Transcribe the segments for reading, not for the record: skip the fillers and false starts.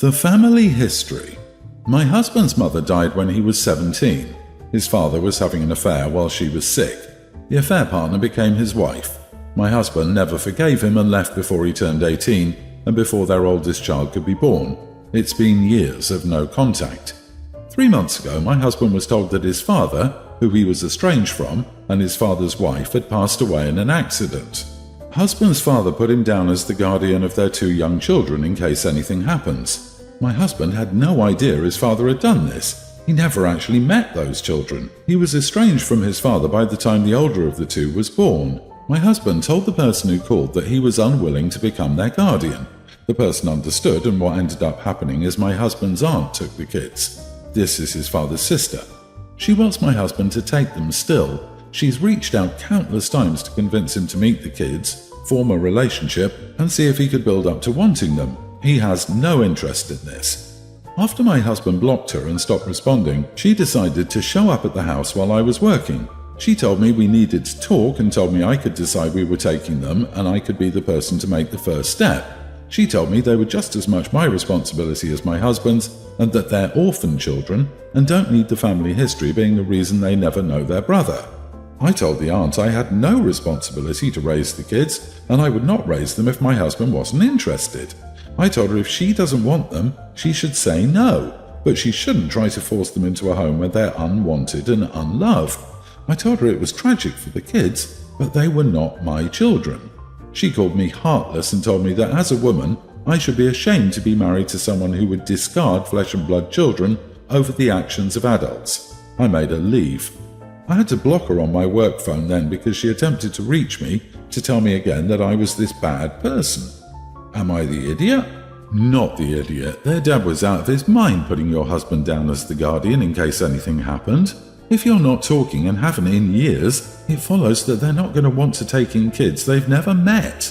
The family history. My husband's mother died when he was 17. His father was having an affair while she was sick. The affair partner became his wife. My husband never forgave him and left before he turned 18 and before their oldest child could be born. It's been years of no contact. 3 months ago, my husband was told that his father, who he was estranged from, and his father's wife had passed away in an accident. Husband's father put him down as the guardian of their 2 young children in case anything happens. My husband had no idea his father had done this. He never actually met those children. He was estranged from his father by the time the older of the 2 was born. My husband told the person who called that he was unwilling to become their guardian. The person understood, and what ended up happening is my husband's aunt took the kids. This is his father's sister. She wants my husband to take them still. She's reached out countless times to convince him to meet the kids, form a relationship, and see if he could build up to wanting them. He has no interest in this. After my husband blocked her and stopped responding, she decided to show up at the house while I was working. She told me we needed to talk and told me I could decide we were taking them and I could be the person to make the first step. She told me they were just as much my responsibility as my husband's and that they're orphan children and don't need the family history being the reason they never know their brother. I told the aunt I had no responsibility to raise the kids and I would not raise them if my husband wasn't interested. I told her if she doesn't want them, she should say no, but she shouldn't try to force them into a home where they're unwanted and unloved. I told her it was tragic for the kids, but they were not my children. She called me heartless and told me that as a woman, I should be ashamed to be married to someone who would discard flesh and blood children over the actions of adults. I made her leave. I had to block her on my work phone then because she attempted to reach me to tell me again that I was this bad person. Am I the idiot? Not the idiot. Their dad was out of his mind putting your husband down as the guardian in case anything happened. If you're not talking and haven't in years, it follows that they're not going to want to take in kids they've never met.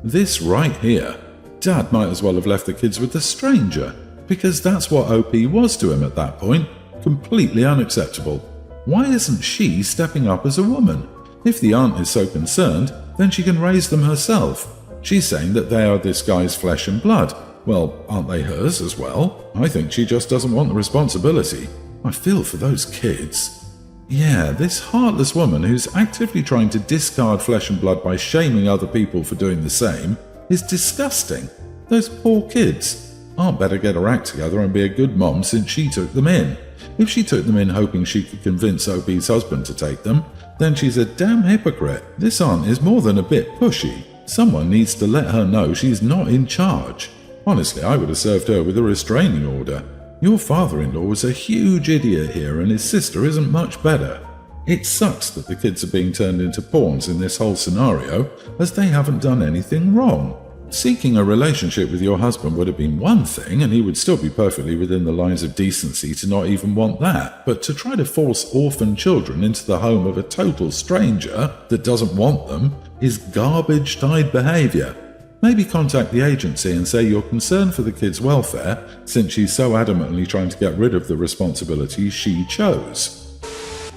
This right here. Dad might as well have left the kids with the stranger, because that's what OP was to him at that point. Completely unacceptable. Why isn't she stepping up as a woman? If the aunt is so concerned, then she can raise them herself. She's saying that they are this guy's flesh and blood. Well, aren't they hers as well? I think she just doesn't want the responsibility. I feel for those kids. Yeah, this heartless woman who's actively trying to discard flesh and blood by shaming other people for doing the same is disgusting. Those poor kids. Aunt better get her act together and be a good mom since she took them in. If she took them in hoping she could convince OP's husband to take them, then she's a damn hypocrite. This aunt is more than a bit pushy. Someone needs to let her know she's not in charge. Honestly, I would have served her with a restraining order. Your father-in-law was a huge idiot here and his sister isn't much better. It sucks that the kids are being turned into pawns in this whole scenario as they haven't done anything wrong. Seeking a relationship with your husband would have been one thing and he would still be perfectly within the lines of decency to not even want that, but to try to force orphan children into the home of a total stranger that doesn't want them is garbage-tied behaviour. Maybe contact the agency and say you're concerned for the kids' welfare since she's so adamantly trying to get rid of the responsibility she chose.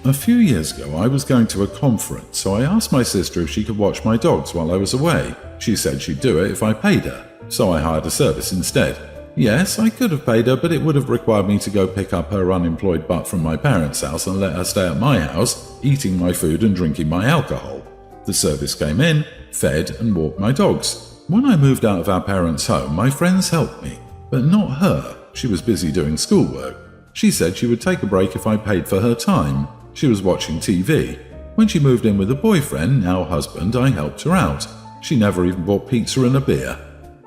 A few years ago, I was going to a conference, so I asked my sister if she could watch my dogs while I was away. She said she'd do it if I paid her, so I hired a service instead. Yes, I could have paid her, but it would have required me to go pick up her unemployed butt from my parents' house and let her stay at my house, eating my food and drinking my alcohol. The service came in, fed and walked my dogs. When I moved out of our parents' home, my friends helped me, but not her. She was busy doing schoolwork. She said she would take a break if I paid for her time. She was watching TV. When she moved in with a boyfriend, now husband, I helped her out. She never even bought pizza and a beer.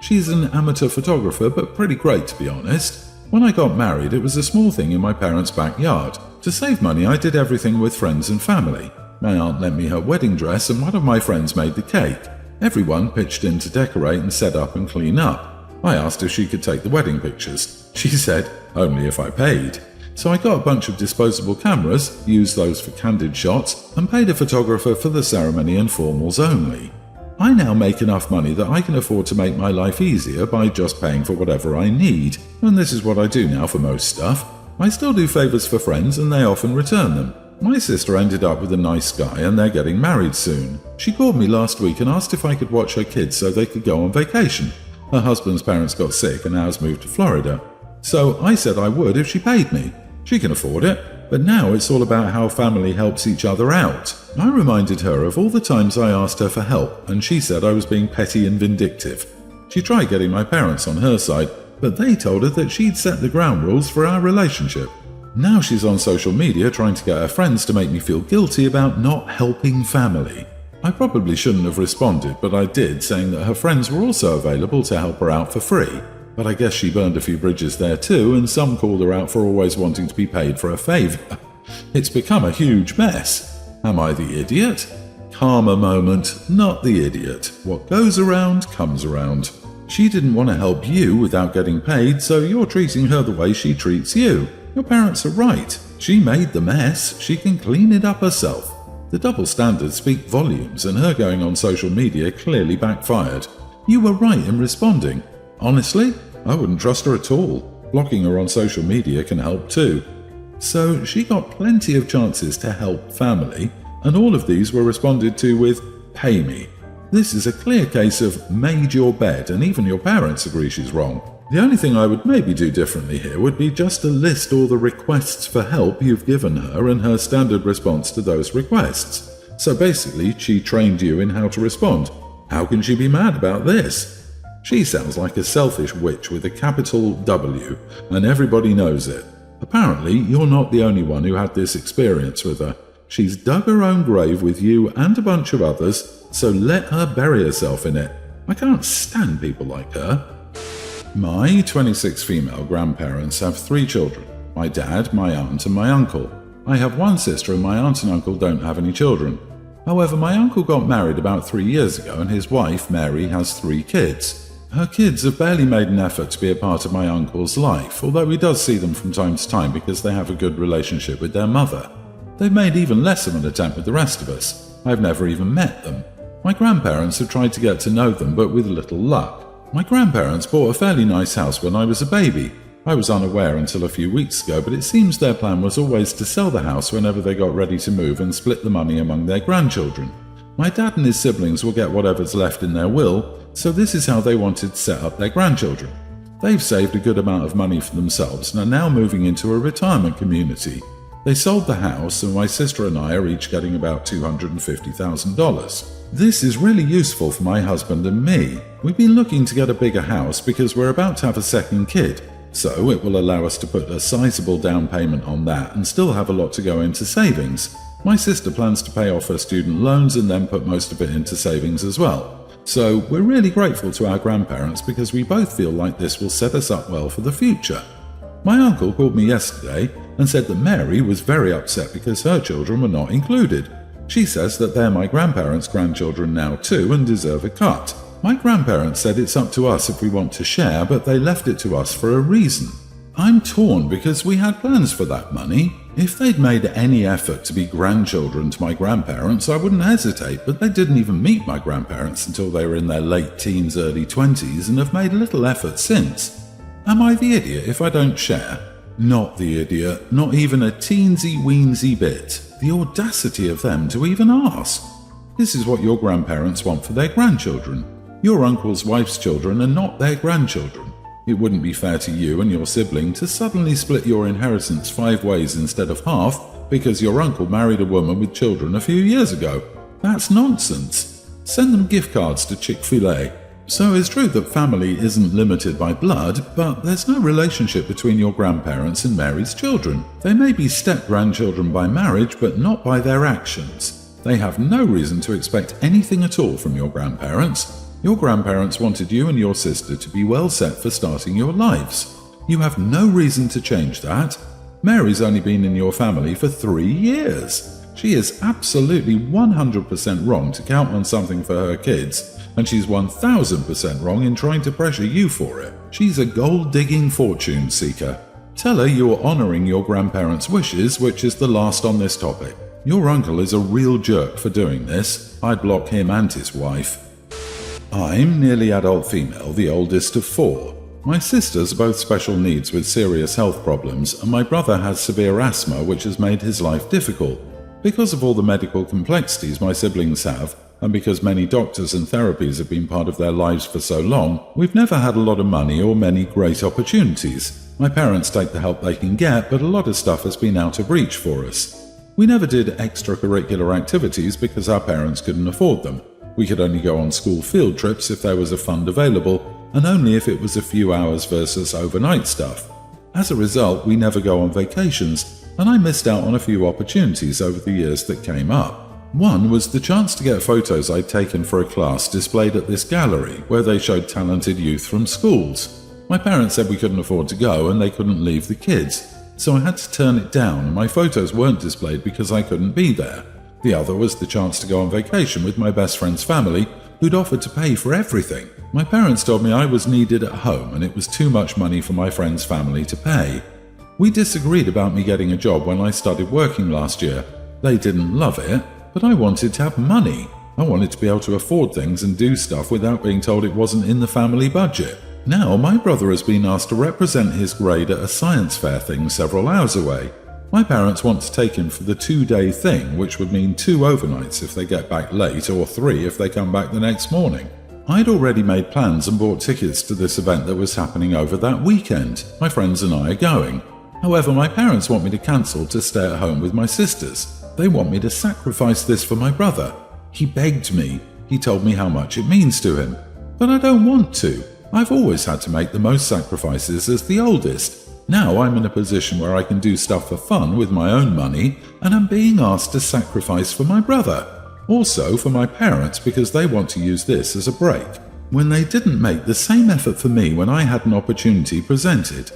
She's an amateur photographer, but pretty great to be honest. When I got married, it was a small thing in my parents' backyard. To save money, I did everything with friends and family. My aunt lent me her wedding dress and one of my friends made the cake. Everyone pitched in to decorate and set up and clean up. I asked if she could take the wedding pictures. She said, only if I paid. So I got a bunch of disposable cameras, used those for candid shots, and paid a photographer for the ceremony and formals only. I now make enough money that I can afford to make my life easier by just paying for whatever I need, and this is what I do now for most stuff. I still do favors for friends and they often return them. My sister ended up with a nice guy and they're getting married soon. She called me last week and asked if I could watch her kids so they could go on vacation. Her husband's parents got sick and ours moved to Florida. So I said I would if she paid me. She can afford it, but now it's all about how family helps each other out. I reminded her of all the times I asked her for help, and she said I was being petty and vindictive. She tried getting my parents on her side, but they told her that she'd set the ground rules for our relationship. Now she's on social media trying to get her friends to make me feel guilty about not helping family. I probably shouldn't have responded, but I did, saying that her friends were also available to help her out for free. But I guess she burned a few bridges there too, and some called her out for always wanting to be paid for a favour. It's become a huge mess. Am I the idiot? Karma moment, not the idiot. What goes around comes around. She didn't want to help you without getting paid, so you're treating her the way she treats you. Your parents are right. She made the mess. She can clean it up herself. The double standards speak volumes, and her going on social media clearly backfired. You were right in responding. Honestly, I wouldn't trust her at all. Blocking her on social media can help too. So she got plenty of chances to help family, and all of these were responded to with, "Pay me." This is a clear case of made your bed, and even your parents agree she's wrong. The only thing I would maybe do differently here would be just to list all the requests for help you've given her and her standard response to those requests. So basically, she trained you in how to respond. How can she be mad about this? She sounds like a selfish witch with a capital W, and everybody knows it. Apparently, you're not the only one who had this experience with her. She's dug her own grave with you and a bunch of others, so let her bury herself in it. I can't stand people like her. My 26 female grandparents have 3 children. My dad, my aunt, and my uncle. I have 1 sister, and my aunt and uncle don't have any children. However, my uncle got married about 3 years ago, and his wife, Mary, has 3 kids. Her kids have barely made an effort to be a part of my uncle's life, although he does see them from time to time because they have a good relationship with their mother. They've made even less of an attempt with the rest of us. I've never even met them. My grandparents have tried to get to know them, but with little luck. My grandparents bought a fairly nice house when I was a baby. I was unaware until a few weeks ago, but it seems their plan was always to sell the house whenever they got ready to move and split the money among their grandchildren. My dad and his siblings will get whatever's left in their will, so this is how they wanted to set up their grandchildren. They've saved a good amount of money for themselves and are now moving into a retirement community. They sold the house, and my sister and I are each getting about $250,000. This is really useful for my husband and me. We've been looking to get a bigger house because we're about to have a second kid, so it will allow us to put a sizable down payment on that and still have a lot to go into savings. My sister plans to pay off her student loans and then put most of it into savings as well. So we're really grateful to our grandparents because we both feel like this will set us up well for the future. My uncle called me yesterday and said that Mary was very upset because her children were not included. She says that they're my grandparents' grandchildren now too and deserve a cut. My grandparents said it's up to us if we want to share, but they left it to us for a reason. I'm torn because we had plans for that money. If they'd made any effort to be grandchildren to my grandparents, I wouldn't hesitate, but they didn't even meet my grandparents until they were in their late teens, early 20s, and have made little effort since. Am I the idiot if I don't share? Not the idiot, not even a teensy-weensy bit. The audacity of them to even ask. This is what your grandparents want for their grandchildren. Your uncle's wife's children are not their grandchildren. It wouldn't be fair to you and your sibling to suddenly split your inheritance 5 ways instead of half because your uncle married a woman with children a few years ago. That's nonsense. Send them gift cards to Chick-fil-A. So it's true that family isn't limited by blood, but there's no relationship between your grandparents and Mary's children. They may be step-grandchildren by marriage, but not by their actions. They have no reason to expect anything at all from your grandparents. Your grandparents wanted you and your sister to be well set for starting your lives. You have no reason to change that. Mary's only been in your family for 3 years. She is absolutely 100% wrong to count on something for her kids, and she's 1000% wrong in trying to pressure you for it. She's a gold-digging fortune seeker. Tell her you are honoring your grandparents' wishes, which is the last on this topic. Your uncle is a real jerk for doing this. I'd block him and his wife. I'm nearly adult female, the oldest of 4. My sisters are both special needs with serious health problems, and my brother has severe asthma, which has made his life difficult. Because of all the medical complexities my siblings have, and because many doctors and therapies have been part of their lives for so long, we've never had a lot of money or many great opportunities. My parents take the help they can get, but a lot of stuff has been out of reach for us. We never did extracurricular activities because our parents couldn't afford them. We could only go on school field trips if there was a fund available, and only if it was a few hours versus overnight stuff. As a result, we never go on vacations, and I missed out on a few opportunities over the years that came up. One was the chance to get photos I'd taken for a class displayed at this gallery where they showed talented youth from schools. My parents said we couldn't afford to go and they couldn't leave the kids, so I had to turn it down and my photos weren't displayed because I couldn't be there. The other was the chance to go on vacation with my best friend's family, who'd offered to pay for everything. My parents told me I was needed at home and it was too much money for my friend's family to pay. We disagreed about me getting a job when I started working last year. They didn't love it, but I wanted to have money. I wanted to be able to afford things and do stuff without being told it wasn't in the family budget. Now my brother has been asked to represent his grade at a science fair thing several hours away. My parents want to take him for the 2-day thing, which would mean 2 overnights if they get back late or 3 if they come back the next morning. I'd already made plans and bought tickets to this event that was happening over that weekend. My friends and I are going. However, my parents want me to cancel to stay at home with my sisters. They want me to sacrifice this for my brother. He begged me. He told me how much it means to him. But I don't want to. I've always had to make the most sacrifices as the oldest. Now I'm in a position where I can do stuff for fun with my own money, and I'm being asked to sacrifice for my brother. Also for my parents because they want to use this as a break, when they didn't make the same effort for me when I had an opportunity presented.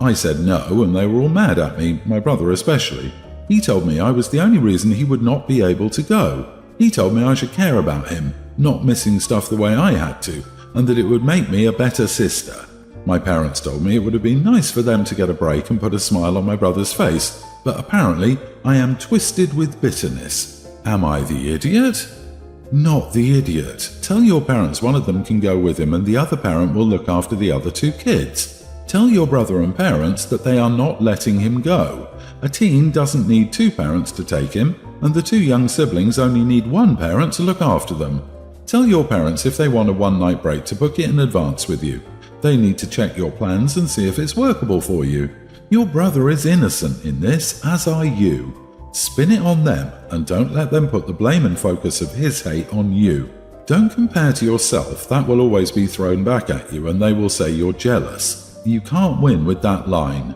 I said no, and they were all mad at me, my brother especially. He told me I was the only reason he would not be able to go. He told me I should care about him, not missing stuff the way I had to, and that it would make me a better sister. My parents told me it would have been nice for them to get a break and put a smile on my brother's face, but apparently I am twisted with bitterness. Am I the idiot? Not the idiot. Tell your parents one of them can go with him and the other parent will look after the other 2 kids. Tell your brother and parents that they are not letting him go. A teen doesn't need 2 parents to take him, and the 2 young siblings only need 1 parent to look after them. Tell your parents if they want a one-night break to book it in advance with you. They need to check your plans and see if it's workable for you. Your brother is innocent in this, as are you. Spin it on them, and don't let them put the blame and focus of his hate on you. Don't compare to yourself, that will always be thrown back at you and they will say you're jealous. You can't win with that line.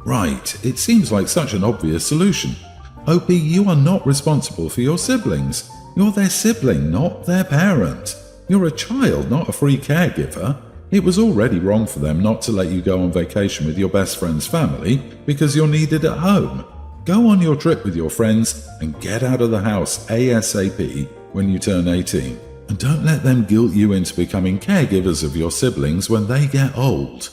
Right, it seems like such an obvious solution. OP, you are not responsible for your siblings. You're their sibling, not their parent. You're a child, not a free caregiver. It was already wrong for them not to let you go on vacation with your best friend's family because you're needed at home. Go on your trip with your friends and get out of the house ASAP when you turn 18. And don't let them guilt you into becoming caregivers of your siblings when they get old.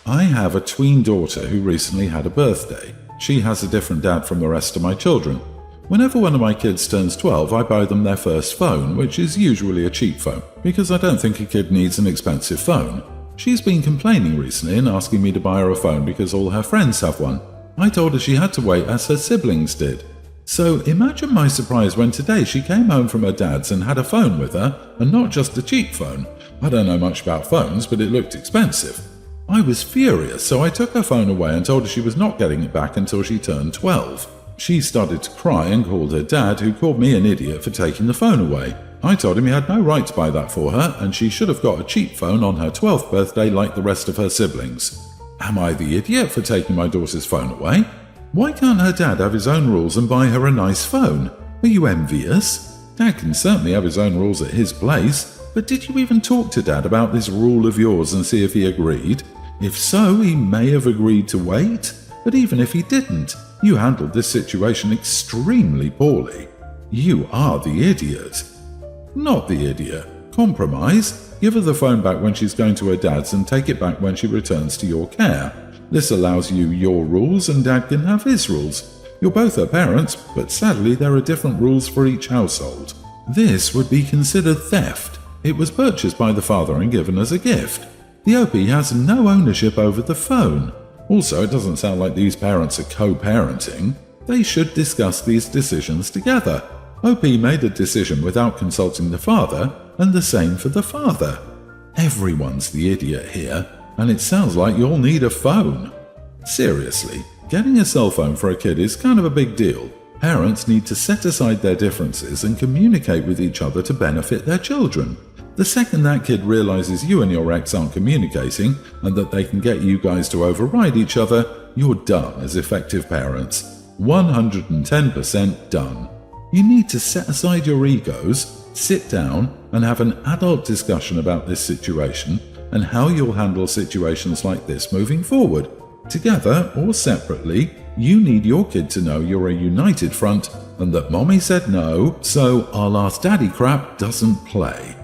I have a tween daughter who recently had a birthday. She has a different dad from the rest of my children. Whenever one of my kids turns 12, I buy them their first phone, which is usually a cheap phone, because I don't think a kid needs an expensive phone. She's been complaining recently and asking me to buy her a phone because all her friends have one. I told her she had to wait as her siblings did. So imagine my surprise when today she came home from her dad's and had a phone with her, and not just a cheap phone. I don't know much about phones, but it looked expensive. I was furious, so I took her phone away and told her she was not getting it back until she turned 12. She started to cry and called her dad, who called me an idiot for taking the phone away. I told him he had no right to buy that for her, and she should have got a cheap phone on her 12th birthday like the rest of her siblings. Am I the idiot for taking my daughter's phone away? Why can't her dad have his own rules and buy her a nice phone? Are you envious? Dad can certainly have his own rules at his place, but did you even talk to Dad about this rule of yours and see if he agreed? If so, he may have agreed to wait, but even if he didn't, you handled this situation extremely poorly. You are the idiot. Not the idiot. Compromise. Give her the phone back when she's going to her dad's and take it back when she returns to your care. This allows you your rules and Dad can have his rules. You're both her parents, but sadly there are different rules for each household. This would be considered theft. It was purchased by the father and given as a gift. The OP has no ownership over the phone. Also, it doesn't sound like these parents are co-parenting. They should discuss these decisions together. OP made a decision without consulting the father, and the same for the father. Everyone's the idiot here, and it sounds like you'll need a phone. Seriously, getting a cell phone for a kid is kind of a big deal. Parents need to set aside their differences and communicate with each other to benefit their children. The second that kid realizes you and your ex aren't communicating and that they can get you guys to override each other, you're done as effective parents. 110% done. You need to set aside your egos, sit down, and have an adult discussion about this situation and how you'll handle situations like this moving forward. Together or separately, you need your kid to know you're a united front and that mommy said no, so our last daddy crap doesn't play.